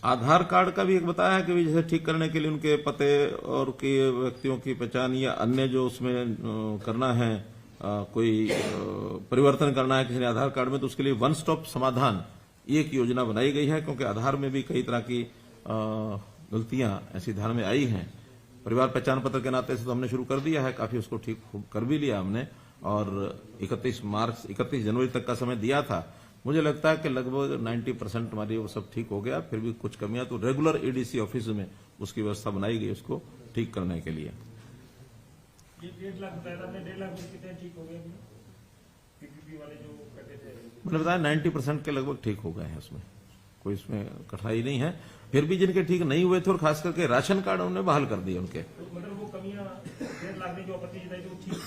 आधार card का भी एक बताया है कि भी जैसे ठीक करने के लिए उनके पते और के व्यक्तियों की पहचान या अन्य जो उसमें करना है, कोई परिवर्तन करना है किसी ने आधार कार्ड में, तो उसके लिए वन स्टॉप समाधान ये एक योजना बनाई गई है। क्योंकि आधार में भी कई तरह की गलतियां ऐसी धारा में आई हैं। परिवार पहचान पत्र के नाते से तो हमने शुरू कर दिया है, काफी उसको ठीक कर भी लिया हमने, और 31 जनवरी तक का समय दिया था। मुझे लगता है कि लगभग 90% हमारी वो सब ठीक हो गया। फिर भी कुछ कमियां तो रेगुलर एडीसी ऑफिस में उसकी व्यवस्था बनाई गई उसको ठीक करने के लिए। ये 1.5 लाख बताया था आपने, 1.5 लाख में कितने ठीक हो गए पीपीपी वाले जो कटे थे? मैंने बताया 90% के लगभग ठीक हो गए हैं, उसमें कोई इसमें कठिनाई नहीं है। फिर भी जिनके ठीक नहीं हुए थे और खास करके राशन कार्ड उन्होंने बहाल कर दिए उनके। तो मतलब वो कमियां 1.5 लाख में जो आपत्ति जताई थी वो ठीक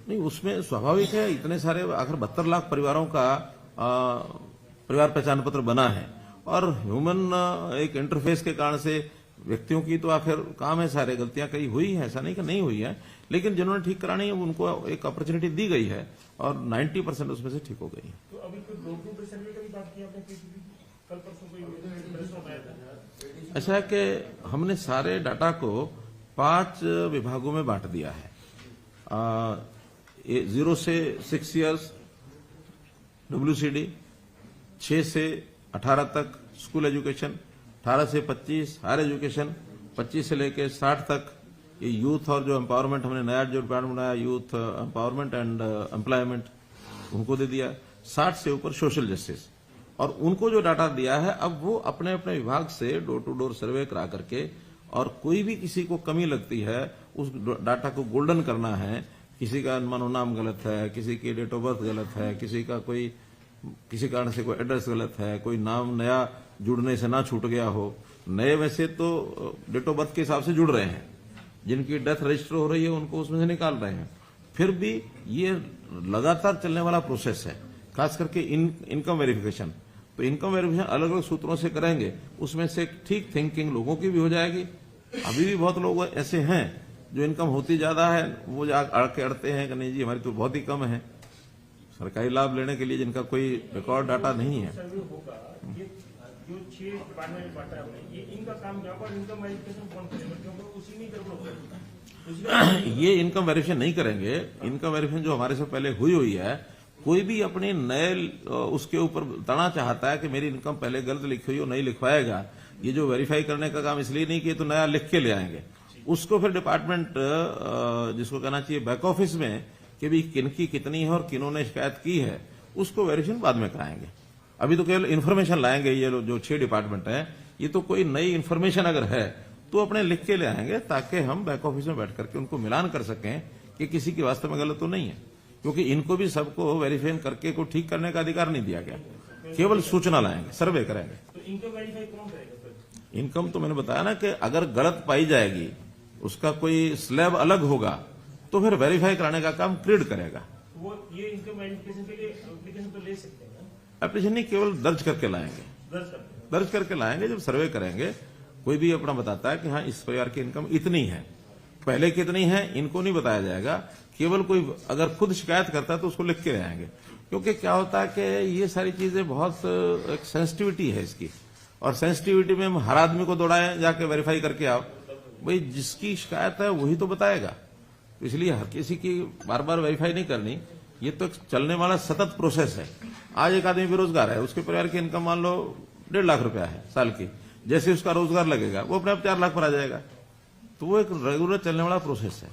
नहीं, उसमें स्वाभाविक है, इतने सारे आखिर 72 लाख परिवारों का परिवार पहचान पत्र बना है, और ह्यूमन एक इंटरफेस के कारण से व्यक्तियों की तो आखिर काम है, सारे गलतियां कई हुई है, ऐसा नहीं कि नहीं हुई है, लेकिन जिन्होंने ठीक करानी है उनको एक अपॉर्चुनिटी दी गई है और 90% उसमें से ठीक हो गई है। तो अभी कोई ब्रोकरू सर्वे का भी बात की आपने? कल परसों कोई प्रश्न आया था। ऐसा है कि हमने सारे डाटा को 5 विभागों में बांट दिया है। 0 से 6 ईयर्स WCD, 6 से 18 तक स्कूल एजुकेशन, 18 से 25 हायर एजुकेशन, 25 से लेकर 60 तक ये यूथ और जो एम्पावरमेंट हमने नया जो डिपार्टमेंट बनाया यूथ एम्पावरमेंट एंड एम्प्लॉयमेंट, उनको दे दिया। 60 से ऊपर सोशल जस्टिस, और उनको जो डाटा दिया है अब वो अपने अपने विभाग से डोर टू डोर सर्वे करा करके, और कोई भी किसी को कमी लगती है उस डाटा को गोल्डन करना है। किसी का मनोनाम गलत है, किसी की डेट ऑफ बर्थ गलत है, किसी का कोई किसी कारण से कोई एड्रेस गलत है, कोई नाम नया जुड़ने से ना छूट गया हो। नए वैसे तो डेट ऑफ बर्थ के हिसाब से जुड़ रहे हैं, जिनकी डेथ रजिस्टर हो रही है उनको उसमें से निकाल रहे हैं। फिर भी ये लगातार चलने वाला प्रोसेस है, खास करके इनकम वेरिफिकेशन। तो इनकम वेरिफिकेशन अलग अलग सूत्रों से करेंगे, उसमें से ठीक थिंकिंग लोगों की भी हो जाएगी। अभी भी बहुत लोग ऐसे हैं जो इनकम होती ज्यादा है वो आके अड़ते हैं कि नहीं जी हमारी तो बहुत ही कम है, सरकारी लाभ लेने के लिए जिनका कोई रिकॉर्ड डाटा नहीं है। सर्वे होगा, ये जो 6 डिपार्टमेंट बांटा है ये इनका काम क्या होगा? इनकम वेरिफिकेशन कौन करेगा? क्योंकि उसी में गड़बड़ ये इनकम वेरिफिकेशन नहीं करेंगे। इनकम वेरिफिकेशन जो हमारे से पहले हुई है, कोई भी अपने नए उसके ऊपर बताना चाहता है कि मेरी इनकम पहले गलत लिखी हुई हो, नहीं लिखवाएगा। ये जो वेरीफाई करने का काम इसलिए नहीं किया तो नया लिख के ले आएंगे, उसको फिर डिपार्टमेंट जिसको कहना चाहिए बैक ऑफिस में कि भी किनकी कितनी है और किन्होंने शिकायत की है, उसको वेरिफिकेशन बाद में कराएंगे। अभी तो केवल इन्फॉर्मेशन लाएंगे। ये जो 6 डिपार्टमेंट है, ये तो कोई नई इन्फॉर्मेशन अगर है तो अपने लिख के ले आएंगे, ताकि हम बैक ऑफिस में बैठ करके उनको मिलान कर सकें कि किसी की वास्तव में गलत तो नहीं है। क्योंकि इनको भी सबको वेरीफाई करके को ठीक करने का अधिकार नहीं दिया गया, केवल सूचना लाएंगे, सर्वे करेंगे। तो इनकम वेरीफाई कौन करेगा? इनकम तो मैंने बताया ना कि अगर गलत पाई जाएगी, उसका कोई स्लैब अलग होगा, तो फिर वेरीफाई कराने का काम क्रीड करेगा। वो ये इनकम वेरिफिकेशन के लिए एप्लीकेशन तो ले सकते हैं? एप्लीकेशन नहीं, केवल दर्ज करके लाएंगे। दर्ज करके लाएंगे। जब सर्वे करेंगे कोई भी अपना बताता है कि हाँ इस परिवार की इनकम इतनी है, पहले कितनी है इनको नहीं बताया जाएगा। केवल कोई अगर खुद शिकायत करता है तो उसको लिख के ले आएंगे। क्योंकि क्या होता है कि ये सारी चीजें बहुत एक सेंसिटिविटी है इसकी, और सेंसिटिविटी में हम हर आदमी को दौड़ाएं जाके वेरीफाई करके आओ। भाई जिसकी शिकायत है वही तो बताएगा। तो इसलिए हर किसी की बार बार वेरीफाई नहीं करनी। ये तो एक चलने वाला सतत प्रोसेस है। आज एक आदमी बेरोजगार है, उसके परिवार की इनकम मान लो 1.5 लाख रुपया है साल की, जैसे उसका रोजगार लगेगा वो अपने आप 4 लाख पर आ जाएगा। तो वो एक रेगुलर चलने वाला प्रोसेस है।